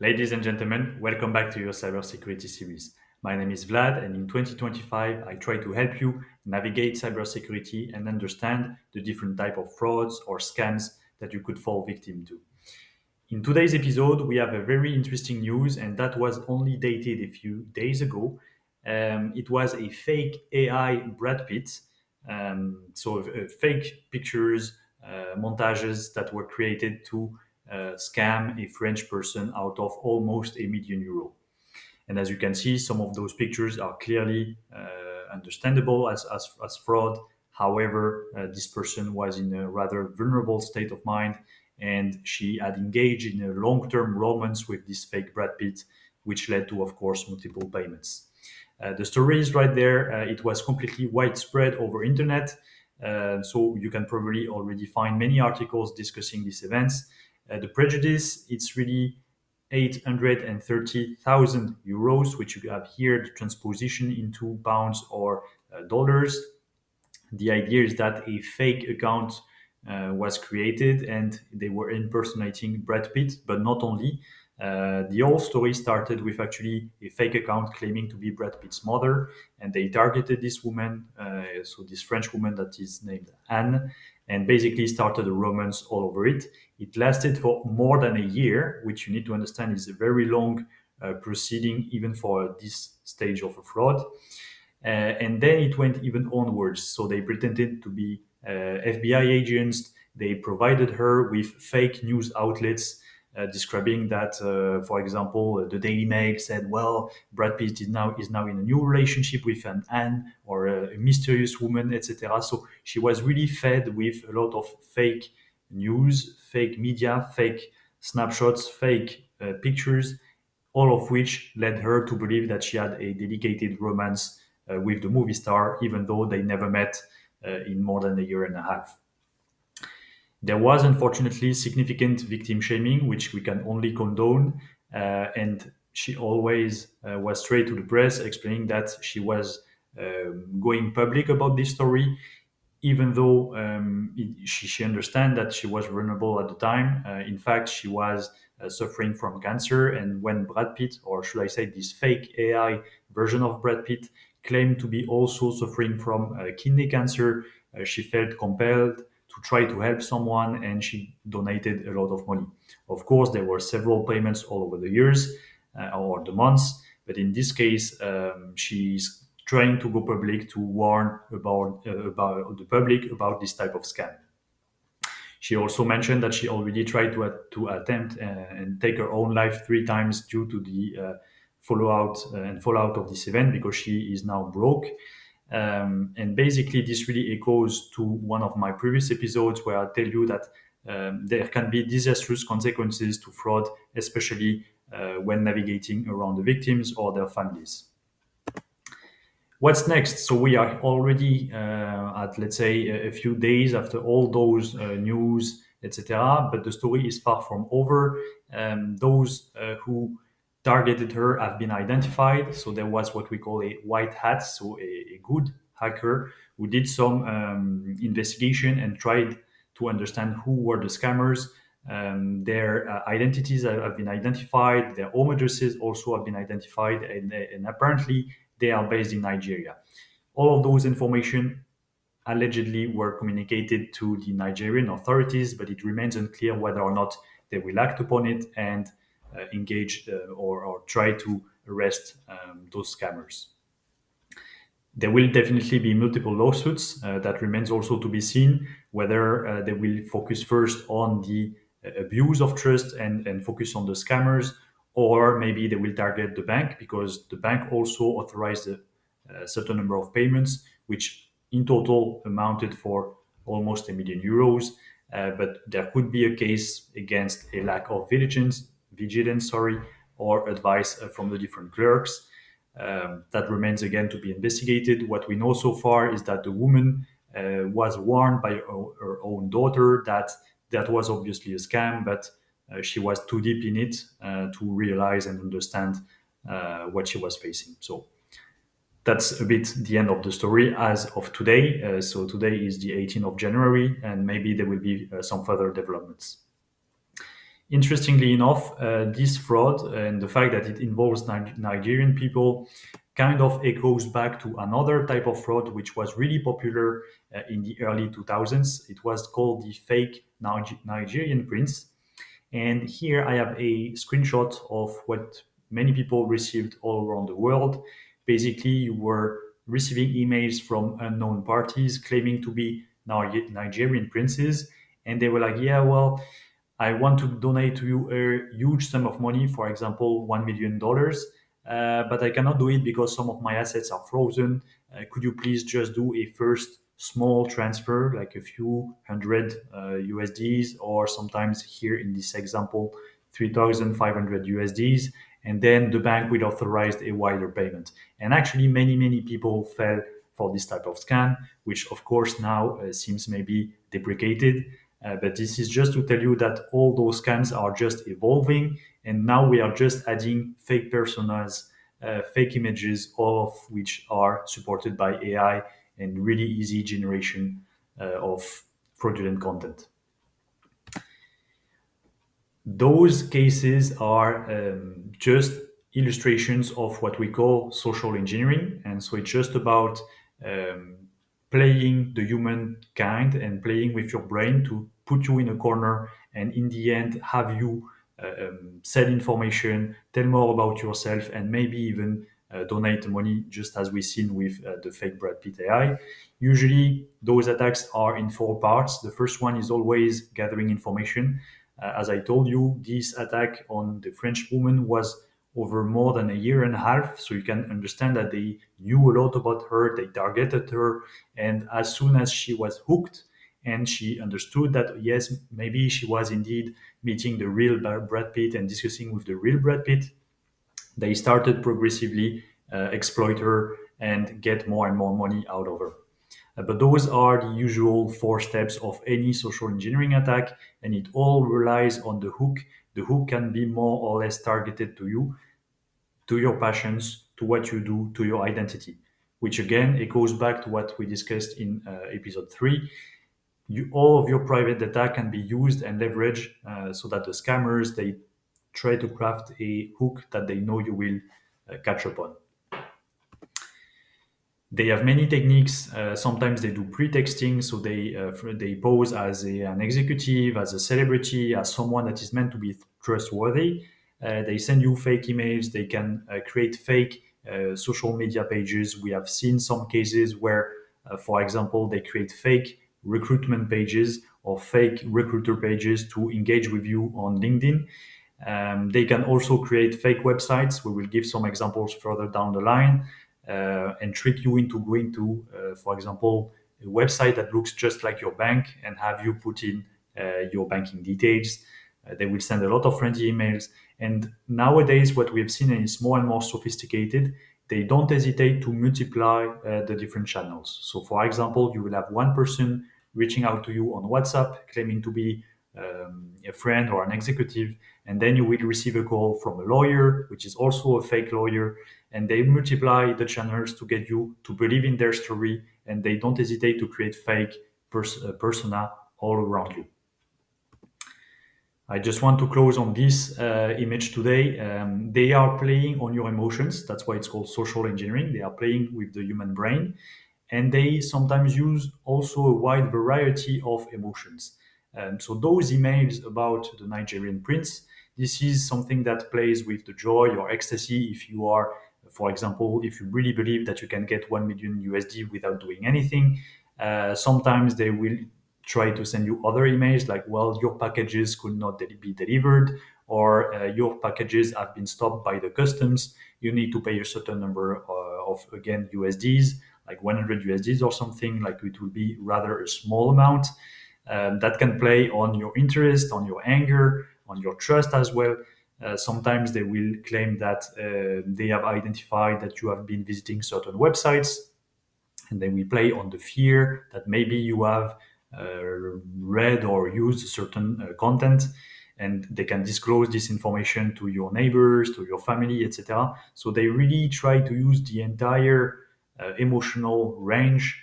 Ladies and gentlemen, welcome back to your Cybersecurity Series. My name is Vlad, and in 2025, I try to help you navigate cybersecurity and understand the different type of frauds or scams that you could fall victim to. In today's episode, we have a very interesting news, and that was only dated a few days ago. It was a fake AI Brad Pitt, fake pictures, montages that were created to scam a French person out of almost €1 million. And as you can see, some of those pictures are clearly understandable as fraud. However, this person was in a rather vulnerable state of mind, and she had engaged in a long-term romance with this fake Brad Pitt, which led to, of course, multiple payments. The story is right there. It was completely widespread over internet, so you can probably already find many articles discussing these events. The prejudice, it's really 830,000 euros, which you have here, the transposition into pounds or dollars. The idea is that a fake account was created and they were impersonating Brad Pitt, but not only. The whole story started with actually a fake account claiming to be Brad Pitt's mother, and they targeted this woman, so this French woman that is named Anne, and basically started a romance all over it. It lasted for more than a year, which you need to understand is a very long proceeding, even for this stage of a fraud. And then it went even onwards. So they pretended to be FBI agents. They provided her with fake news outlets describing that, for example, the Daily Mail said, "Well, Brad Pitt is now in a new relationship with an Anne or a mysterious woman, etc." So she was really fed with a lot of fake news, fake media, fake snapshots, fake pictures, all of which led her to believe that she had a dedicated romance with the movie star, even though they never met in more than a year and a half. There was unfortunately significant victim shaming, which we can only condone. And she always was straight to the press, explaining that she was going public about this story, even though she understand that she was vulnerable at the time. In fact, she was suffering from cancer. And when Brad Pitt, or should I say this fake AI version of Brad Pitt, claimed to be also suffering from kidney cancer, she felt compelled to try to help someone, and she donated a lot of money. Of course, there were several payments all over the years or the months, but in this case, she's trying to go public to warn about the public about this type of scam. She also mentioned that she already tried to attempt and take her own life 3 times due to the fallout of this event, because she is now broke. And basically, this really echoes to one of my previous episodes where I tell you that there can be disastrous consequences to fraud, especially when navigating around the victims or their families. What's next? So we are already at, let's say, a few days after all those news, etc. But the story is far from over. Those who targeted her have been identified. So there was what we call a white hat, so a good hacker who did some investigation and tried to understand who were the scammers. Their identities have been identified. Their home addresses also have been identified, and apparently they are based in Nigeria. All of those information allegedly were communicated to the Nigerian authorities, but it remains unclear whether or not they will act upon it and engage or try to arrest those scammers. There will definitely be multiple lawsuits. That remains also to be seen whether they will focus first on the abuse of trust and focus on the scammers, or maybe they will target the bank, because the bank also authorized a certain number of payments, which in total amounted for almost €1 million. But there could be a case against a lack of vigilance, or advice from the different clerks. That remains again to be investigated. What we know so far is that the woman was warned by her own daughter that that was obviously a scam, but she was too deep in it to realize and understand what she was facing. So that's a bit the end of the story as of today. So today is the 18th of January, and maybe there will be some further developments. Interestingly enough, this fraud and the fact that it involves Nigerian people kind of echoes back to another type of fraud which was really popular in the early 2000s. It was called the fake Nigerian Prince. And here I have a screenshot of what many people received all around the world. Basically, you were receiving emails from unknown parties claiming to be Nigerian princes. And they were like, yeah, well, I want to donate to you a huge sum of money, for example, $1 million, but I cannot do it because some of my assets are frozen. Could you please just do a first small transfer, like a few hundred USDs, or sometimes here in this example, 3,500 USDs, and then the bank will authorize a wider payment. And actually, many people fell for this type of scam, which of course now seems maybe deprecated. But this is just to tell you that all those scams are just evolving, and now we are just adding fake personas, fake images, all of which are supported by AI and really easy generation of fraudulent content. Those cases are just illustrations of what we call social engineering. And so it's just about um, playing the humankind and playing with your brain to put you in a corner and in the end have you sell information, tell more about yourself, and maybe even donate money, just as we've seen with the fake Brad Pitt AI. Usually, those attacks are in four parts. The first one is always gathering information. As I told you, this attack on the French woman was over more than a year and a half. So you can understand that they knew a lot about her, they targeted her. And as soon as she was hooked and she understood that, yes, maybe she was indeed meeting the real Brad Pitt and discussing with the real Brad Pitt, they started progressively exploit her and get more and more money out of her. But those are the usual four steps of any social engineering attack, and it all relies on the hook. The hook can be more or less targeted to you, to your passions, to what you do, to your identity, which again, it goes back to what we discussed in episode 3. All of your private data can be used and leveraged so that the scammers, they try to craft a hook that they know you will catch upon. They have many techniques. Sometimes they do pretexting, so they pose as an executive, as a celebrity, as someone that is meant to be trustworthy. They send you fake emails. They can create fake social media pages. We have seen some cases where, for example, they create fake recruitment pages or fake recruiter pages to engage with you on LinkedIn. They can also create fake websites. We will give some examples further down the line and trick you into going to, for example, a website that looks just like your bank and have you put in your banking details. They will send a lot of friendly emails. And nowadays, what we have seen is more and more sophisticated. They don't hesitate to multiply the different channels. So, for example, you will have one person reaching out to you on WhatsApp, claiming to be a friend or an executive, and then you will receive a call from a lawyer, which is also a fake lawyer, and they multiply the channels to get you to believe in their story, and they don't hesitate to create fake persona all around you. I just want to close on this image today. They are playing on your emotions. That's why it's called social engineering. They are playing with the human brain, and they sometimes use also a wide variety of emotions. So those emails about the Nigerian prince, this is something that plays with the joy or ecstasy. If you are, for example, if you really believe that you can get 1 million USD without doing anything, sometimes they will try to send you other emails like, well, your packages could not be delivered, or your packages have been stopped by the customs. You need to pay a certain number of, again, USDs, like 100 USDs or something, like it will be rather a small amount. That can play on your interest, on your anger, on your trust as well. Sometimes they will claim that they have identified that you have been visiting certain websites, and then we play on the fear that maybe you have read or used certain content, and they can disclose this information to your neighbors, to your family, etc. So they really try to use the entire emotion range,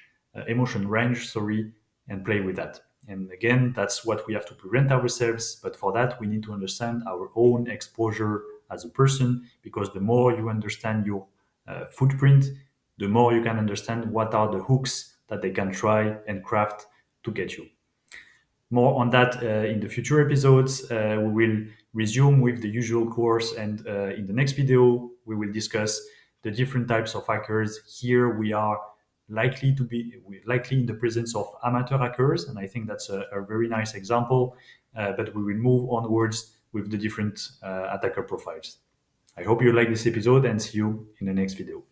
sorry, and play with that. And again, that's what we have to prevent ourselves. But for that, we need to understand our own exposure as a person, because the more you understand your footprint, the more you can understand what are the hooks that they can try and craft to get you. More on that in the future episodes. We will resume with the usual course, and in the next video, we will discuss the different types of hackers. Here we are we're likely in the presence of amateur hackers, and I think that's a very nice example. But we will move onwards with the different attacker profiles. I hope you like this episode, and see you in the next video.